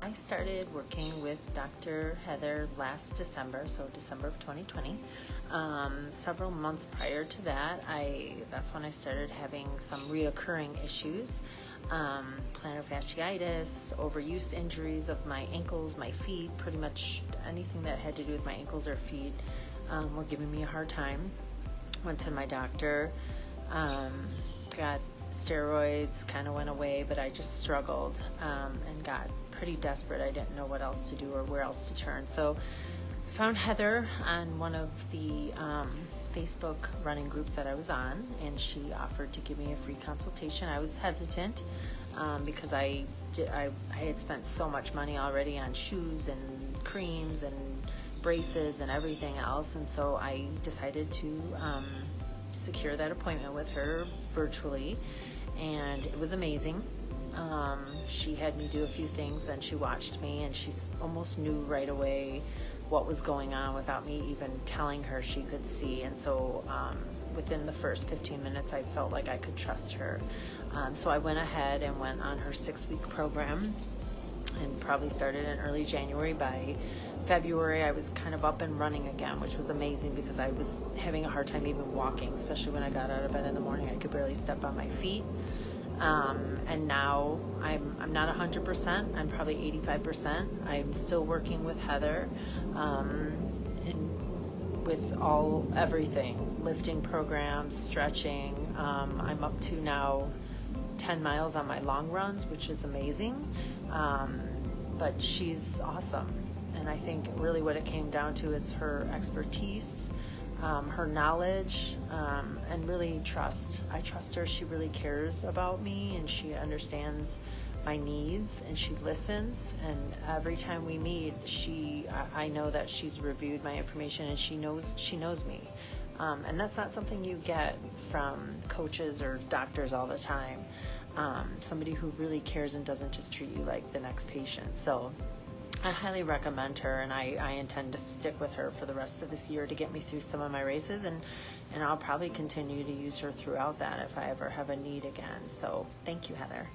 I started working with Dr. Heather last December, so December of 2020. Several months prior to that, that's when I started having some reoccurring issues. Plantar fasciitis, overuse injuries of my ankles, my feet, pretty much anything that had to do with my ankles or feet were giving me a hard time. Went to my doctor, got steroids, kind of went away, but I just struggled and got pretty desperate. I didn't know what else to do or where else to turn. So I found Heather on one of the Facebook running groups that I was on, and she offered to give me a free consultation. I was hesitant because I had spent so much money already on shoes and creams and braces and everything else, and so I decided to secure that appointment with her virtually, and it was amazing. She had me do a few things, and she watched me, and she almost knew right away what was going on without me even telling her she could see. And so within the first 15 minutes, I felt like I could trust her. So I went ahead and went on her 6-week program, and probably started in early January. By February, I was kind of up and running again, which was amazing because I was having a hard time even walking, especially when I got out of bed in the morning. I could barely step on my feet. And now I'm not 100%, I'm probably 85%. I'm still working with Heather with everything, lifting programs, stretching. I'm up to now 10 miles on my long runs, which is amazing. But she's awesome. And I think really what it came down to is her expertise, her knowledge, and really trust. I trust her. She really cares about me, and she understands my needs, and she listens. And every time we meet, I know that she's reviewed my information, and she knows me. And that's not something you get from coaches or doctors all the time. Somebody who really cares and doesn't just treat you like the next patient. So I highly recommend her, and I intend to stick with her for the rest of this year to get me through some of my races, and I'll probably continue to use her throughout that if I ever have a need again. So thank you, Heather.